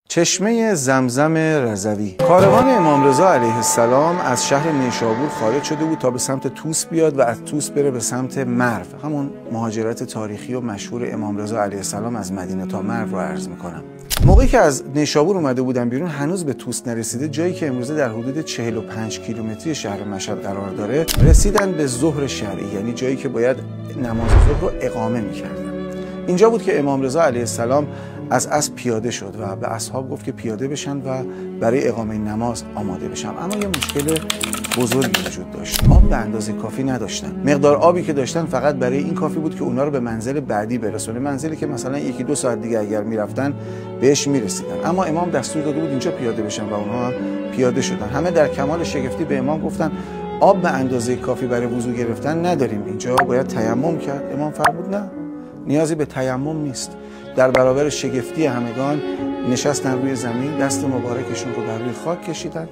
چشمه زمزم رضوی. کاروان امام رضا علیه السلام از شهر نیشابور خارج شده بود تا به سمت طوس بیاد و از طوس بره به سمت مرو، همون مهاجرت تاریخی و مشهور امام رضا علیه السلام از مدینه تا مرو رو عرض میکنم. موقعی که از نیشابور اومده بودن بیرون هنوز به طوس نرسیده، جایی که امروزه در حدود 45 کیلومتری شهر مشهد قرار داره، رسیدن به ظهر شرعی، یعنی جایی که باید نماز ظهر رو اقامه میکردن. اینجا بود که امام رضا علیه السلام از اسب پیاده شد و به اصحاب گفت که پیاده بشن و برای اقامه نماز آماده بشن. اما یه مشکل بزرگی وجود داشت. آب به اندازه کافی نداشتن. مقدار آبی که داشتن فقط برای این کافی بود که اونا رو به منزل بعدی برسونه، منزلی که مثلا 1-2 ساعت دیگه اگر میرفتن بهش میرسیدن. اما امام دستور داده بود اینجا پیاده بشن و اونها هم پیاده شدن. همه در کمال شگفتی به امام گفتن آب به اندازه کافی برای وضو گرفتن نداریم، اینجا باید تیمم کرد. امام فرمود نه، نیازی به تیمم نیست. در برابر شگفتی همگان نشستن روی زمین، دست مبارکشون رو بر روی خاک کشیدن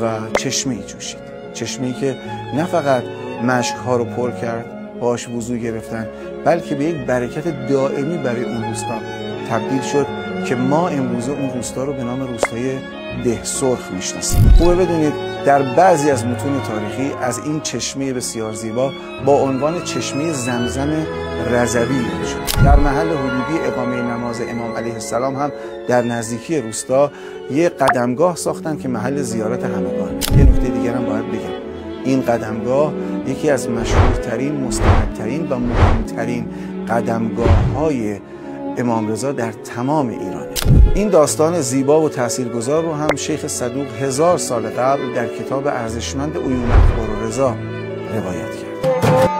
و چشمه‌ای جوشید. چشمه‌ای که نه فقط مشک‌ها رو پر کرد، باش وضو گرفتن، بلکه به یک برکت دائمی برای اون روستا تبدیل شد که ما امروزه اون روستا رو به نام روستای ده سرخ میشناسیم. خوبه بدونید در بعضی از متون تاریخی از این چشمه بسیار زیبا با عنوان چشمه زمزم رضوی یاد شد. در محل حدودی اقامه نماز امام علیه السلام هم در نزدیکی روستا یه قدمگاه ساختن که محل زیارت همگانه. یه نکته دیگر هم باید بگم، این قدمگاه یکی از مشهورترین، مستندترین و مهمترین قدمگاه‌های امام رضا در تمام ایرانه. این داستان زیبا و تاثیرگذار رو هم شیخ صدوق 1000 سال قبل در کتاب ارزشمند عیون اخبار رضا روایت کرد.